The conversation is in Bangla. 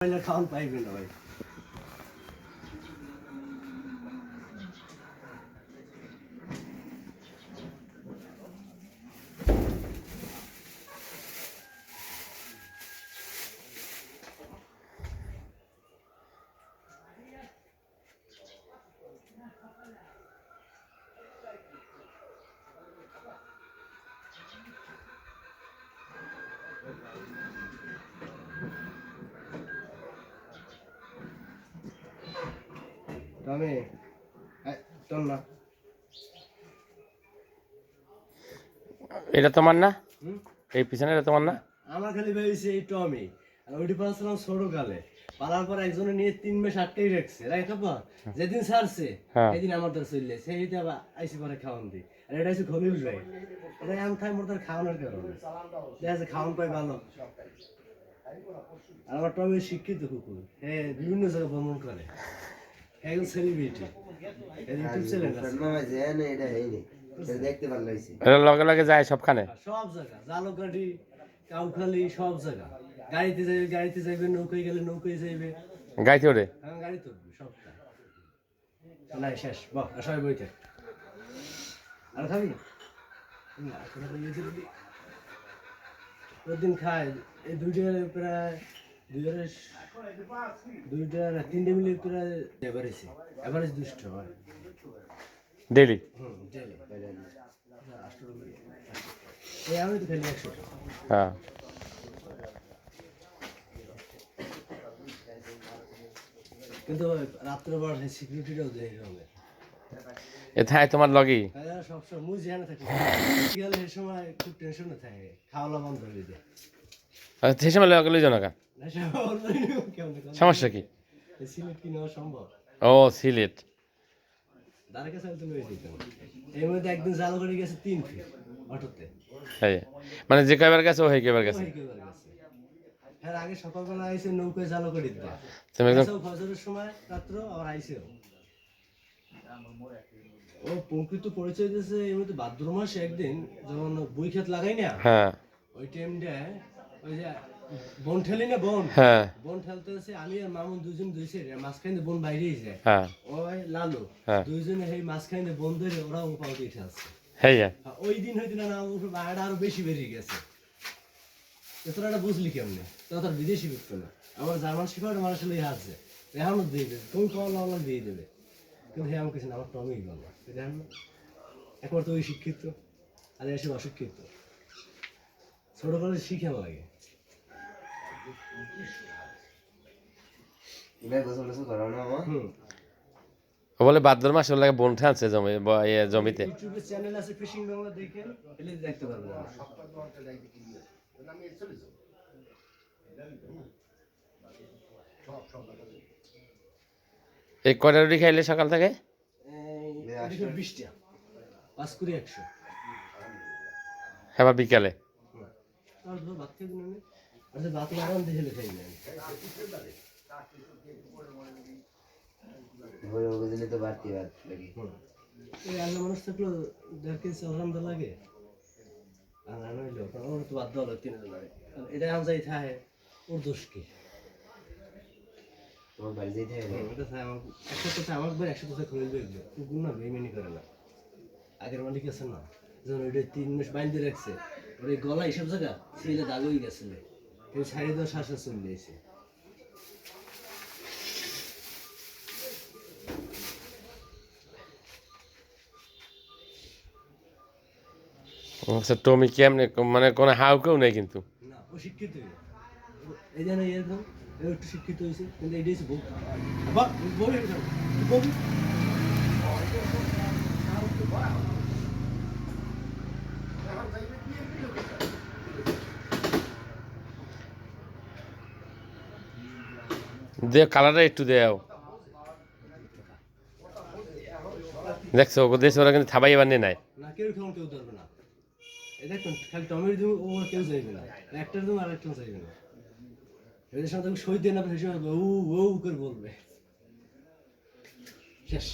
খাওয়ান পাইবে না ভাই। টমি চল না, এটা তোমার না? এই পিছনে এটা তোমার না? আমার খালি ভেবেছি এই টমি আর ওইটি পাচ্ছিলাম ছোট কালে পালার পর একজনে নিয়ে 3 মাস আটকেই রাখছে রাখা পর যেদিন ছাড়ছে সেদিন আমার দ্বারা চললে সেইটা আবার আইসি পরে খাওয়ান দিই। আর এটা হচ্ছে খলিল ভাই, এটা এমন থাই মোর তার খাওয়ানোর কারণে দেখা যাচ্ছে খাওয়ান পাই ভালো। আর আমার টমি শিক্ষিত কুকুর, হ্যাঁ বিভিন্ন জায়গায় ভ্রমণ করে, একজন সেলিব্রিটি, ইউটিউব চ্যানেল আছে, দেখতে ভালো লাগছে। এটা লগে লগে যায় সবখানে, সব জায়গা, জালকাঠি, কাউখালী, সব জায়গা। গাড়িতে যাইবে গাড়িতে যাইবে, নৌকায় গেলে নৌকায় যাইবে, গাইতে ওরে হ্যাঁ গাড়িতে উঠবে সবটা। নাই শেষ, বাহ সবাই বইতে আর খাবি না, প্রতিদিন খায় এই দুইটা প্রায় দুইটা না তিনটে মিলে প্রায় এভারেজ এভারেজ 200 হয় ডেইলি। ডেলি এই আমি তো খালি 100। হ্যাঁ, কিন্তু রাত্রে বার সিকিউরিটিটাও দেয় হবে, এথায় তোমার লগেই সবসময় মুই যেখানে থাকি গেলে এই সময় খুব টেনশনে থাকে, খাওয়া বন্ধ হয়ে যায়। সেই সময় লগে লই জনকা সমস্যা কি? সিলেট কি নেওয়া সম্ভব? ও সিলেট দাঁড়ের কাছে তো লয়ে যেতাম। এর মধ্যে একদিন জাল করে গেছে 3 ফিট অটোতে, হ্যাঁ মানে যে কয়বার গেছে ও হয়ে কয়বার গেছে। হ্যাঁ আগে সকালবেলা আইসে নৌকায় জাল করে দিতে, তুমি একদম ফজরের সময় রাত্র আবার আইসেও। ও প্রকৃত পরিচয় দিয়েছে এর মধ্যে ভাদ্র মাসে একদিন যখন বই ক্ষেত লাগাই না, হ্যাঁ ওই টাইমটা ওই যে বন ঠেলি না, বন হ্যাঁ বন ঠেলতেছে, আমি আর মামুন দুজন দুইছে মাঝখানে বন বাইরেই যায়, হ্যাঁ ওই লালু হ্যাঁ দুইজনে সেই মাঝখানে বন ধরে ওরা উপাও দিয়ে ঠেলছে। হ্যাঁ ওই দিন হয়তো না ভাড়াটা আরো বেশি বেরিয়ে গেছে। তোরা এটা বুঝলি কেমনে? তোরা তো বিদেশি করতো না, আমার জার্মান শিখার মানুষ হলে আছে এখনো দিয়ে দেবে, তুমি কল দিয়ে দেবে, কিন্তু হ্যাঁ আমার কিছু না, আমার টমেই বলো দেখেন না, একবার তো ওই শিক্ষিত আর এসে অশিক্ষিত, ছোটবেলায় শিখে লাগে। ও বলে ভাদ্র মাসে ওর লাগে বোন ঠানছে জমিতে। ইউটিউবে চ্যানেল আছে ফিশিং বাংলা, দেখে এলে দেখতে পারবেন। এই কয়টা রুটি খাইলে সকাল থেকে? 20টা 5 করে 100। হ্যাঁ বিকালে আর ভাত খেয়ে দিন, আচ্ছা ভাত লাগান দিয়ে হেলে খাই না তো বাড়তি ভাত লাগে। এই আল্লাহ মানুষ থাকলো দেখে আলহামদুলিল্লাহ লাগে, আর নইলো ওর তো বাদ দেওয়া 3 জন লাগে, এটা আম যাই থাকে ওর দোষ কি? তোমার বাড়ি যাইতে হবে এটা থাকে আমার একটা কথা, আমার ভাই 100 কথা খুলে দিবে কুকুর না বেইমানি করে না। আগের মালিক আছে না, যখন ওইটা 3 মাস বাইন্ধে রাখছে, ওর এই গলা এইসব জায়গা ছেলে দাগ হয়ে গেছিল, কেউ ছাড়িয়ে দেওয়ার শ্বাস চলে দিয়েছে। আচ্ছা টমি কেমনে মানে কোনো হাউ কেউ নেই কিন্তু না ও শিক্ষিত, এই যে না এরকম একটু শিক্ষিত হয়েছে, কিন্তু এইটাই হচ্ছে বউ বউ দে কালারটা একটু দেও, দেখছো ওকে দেশে ওরা কিন্তু থাবাই এবার নিয়ে নেয় না, কেউ কেমন কেউ ধরবে না। এই দেখুন খালি টমেটো দিব, ও কেউ যাইবে না, একটার দিব আর একটা যাইবে না, এদের সাথে সই দিয়ে না, ও ও করে বলবে শেষ।